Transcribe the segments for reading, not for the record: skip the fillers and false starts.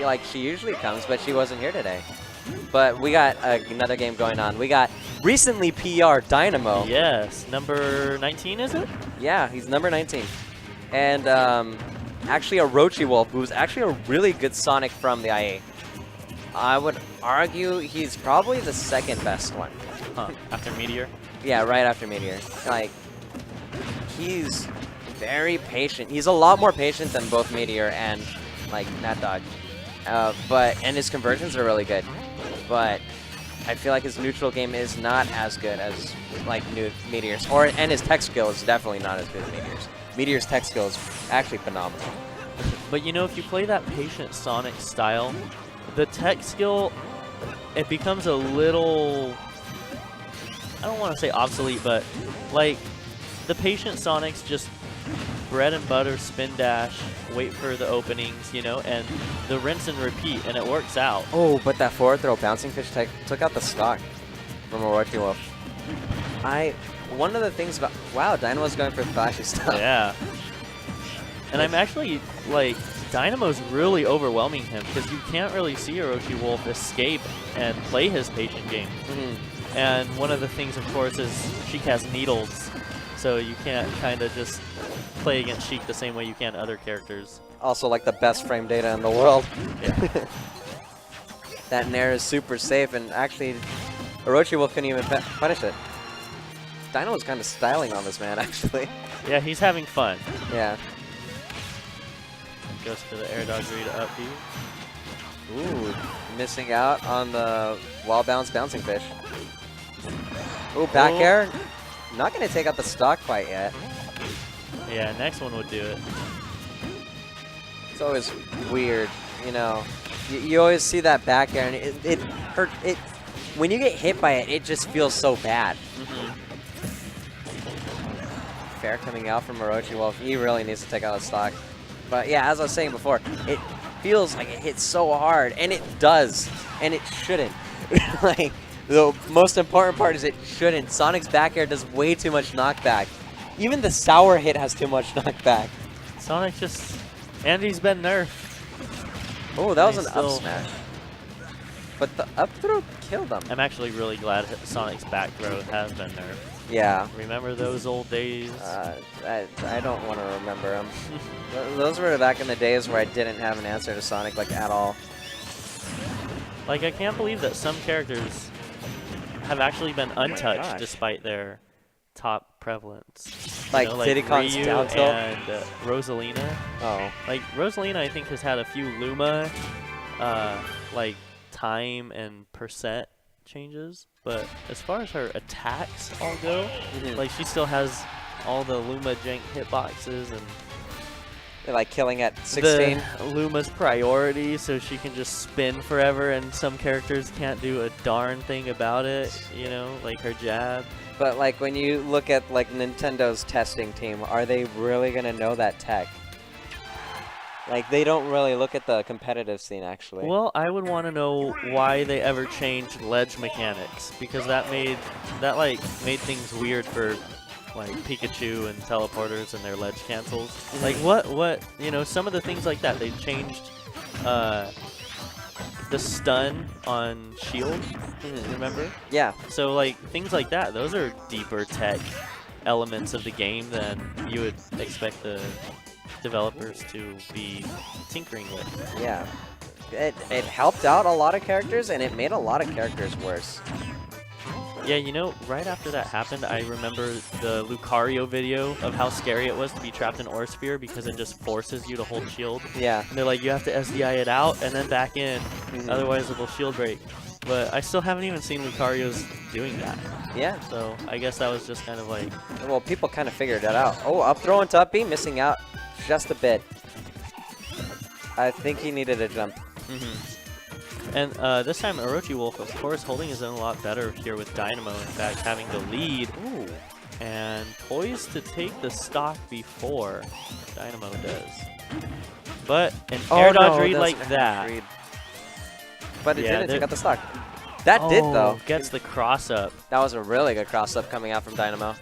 like she usually comes, but she wasn't here today. But we got another game going on. We got recently PR Dynamo. Yes, number 19 is it? Yeah, he's number 19. And actually Orichiwolf, who's actually a really good Sonic from the IA. I would argue he's probably the second best one. Huh, after Meteor? Yeah, right after Meteor. Like, he's very patient. He's a lot more patient than both Meteor and, like, Nat Dog. And his conversions are really good. But I feel like his neutral game is not as good as, like, Meteor's. And his tech skill is definitely not as good as Meteor's. Meteor's tech skill is actually phenomenal. But you know, if you play that patient Sonic style, the tech skill, it becomes a little, I don't want to say obsolete, but like the patient Sonic's just bread and butter, spin dash, wait for the openings, you know, and the rinse and repeat, and it works out. Oh, but that forward throw bouncing fish took out the stock from Orichiwolf. One of the things about, wow, Dynamo's going for flashy stuff. Yeah. And I'm actually, like, Dynamo's really overwhelming him because you can't really see Orichiwolf escape and play his patient game. Mm-hmm. And one of the things, of course, is Sheik has needles, so you can't kind of just play against Sheik the same way you can other characters. Also, like, the best frame data in the world. Yeah. That Nair is super safe, and actually, Orichiwolf couldn't even punish it. Dynamo's kind of styling on this man, actually. Yeah, he's having fun. Yeah. Goes for the air dodge read up B. Ooh, missing out on the wall bounce bouncing fish. Ooh, back air. Not going to take out the stock quite yet. Yeah, next one would do it. It's always weird, you know. You always see that back air, and it hurt. When you get hit by it, it just feels so bad. Mm-hmm. Fair coming out from Orichiwolf. He really needs to take out a stock. But yeah, as I was saying before, it feels like it hits so hard, and it does, and it shouldn't. Like, the most important part is it shouldn't. Sonic's back air does way too much knockback. Even the sour hit has too much knockback. Sonic just, and he's been nerfed. Oh, that was an up smash. But the up throw killed him. I'm actually really glad Sonic's back throw has been nerfed. Yeah. Remember those old days? I don't want to remember them. Those were back in the days where I didn't have an answer to Sonic, like, at all. Like, I can't believe that some characters have actually been untouched despite their top prevalence. Like, you know, Diddy Kong's Ryu down tilt? and Rosalina. Oh. Like, Rosalina, I think, has had a few Luma, like, time and percent changes. But as far as her attacks all go, like, she still has all the Luma jank hitboxes and They're like killing at 16. the Luma's priority, so she can just spin forever, and some characters can't do a darn thing about it, you know, like her jab. But like when you look at like Nintendo's testing team, are they really gonna know that tech? Like, they don't really look at the competitive scene, actually. Well, I would want to know why they ever changed ledge mechanics, because that made things weird for like Pikachu and teleporters and their ledge cancels. Like what you know, some of the things like that. They changed the stun on shield. Remember? Yeah. So like things like that, those are deeper tech elements of the game than you would expect the developers to be tinkering with. Yeah. It helped out a lot of characters, and it made a lot of characters worse. Yeah, you know, right after that happened, I remember the Lucario video of how scary it was to be trapped in Ore Sphere because it just forces you to hold shield. Yeah. And they're like, you have to SDI it out and then back in, otherwise it will shield break. But I still haven't even seen Lucario's doing that. Yeah. So I guess that was just kind of like... Well, people kind of figured it out. Oh, up throw into up B, missing out just a bit. I think he needed a jump. And this time Orichiwolf, of course, holding his own a lot better here with Dynamo, in fact, having the lead. Ooh. And poised to take the stock before Dynamo does. But an air dodge read like that. But it didn't take out the stock. That did, though. Gets the cross up. That was a really good cross up coming out from Dynamo.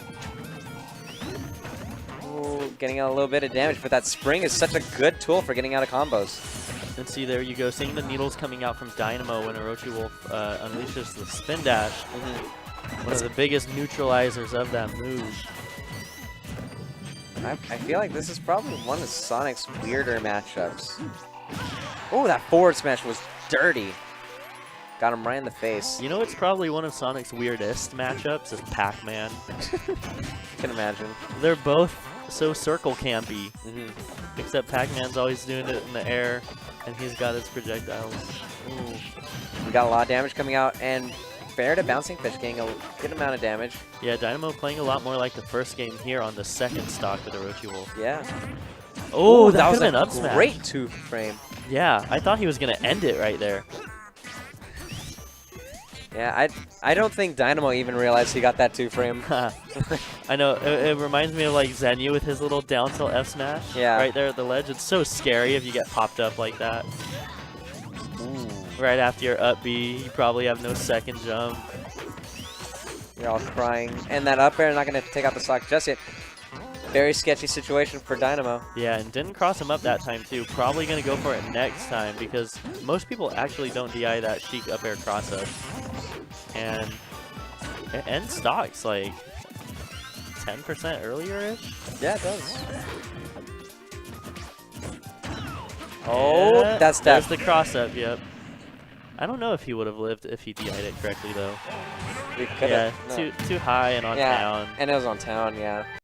Ooh, getting out a little bit of damage, but that spring is such a good tool for getting out of combos. And see, there you go, seeing the needles coming out from Dynamo when Orichiwolf unleashes the spin dash. One of the biggest neutralizers of that move. I feel like this is probably one of Sonic's weirder matchups. Oh, that forward smash was dirty. Got him right in the face. You know, it's probably one of Sonic's weirdest matchups is Pac-Man. Can imagine. They're both so circle campy, except Pac-Man's always doing it in the air, and he's got his projectiles. Ooh. We got a lot of damage coming out, and fair to Bouncing Fish getting a good amount of damage. Yeah, Dynamo playing a lot more like the first game here on the second stock with Orichiwolf. Yeah. Oh, that was could have been a up smash. great two-frame. Yeah, I thought he was going to end it right there. Yeah, I don't think Dynamo even realized he got that two-frame. I know, it reminds me of like Zenyu with his little down tilt F smash right there at the ledge. It's so scary if you get popped up like that. Ooh. Right after your up B, you probably have no second jump. You're all crying. And that up air not going to take out the stock just yet. Very sketchy situation for Dynamo. Yeah, and didn't cross him up that time too. Probably going to go for it next time because most people actually don't DI that Sheik up air cross up. And it ends stocks like 10% earlier-ish. Yeah, it does. Oh, Yeah, that's there's the cross up, yep. I don't know if he would have lived if he DI'd it correctly though. We could Yeah, have. No. too high and on town. And it was on town, yeah.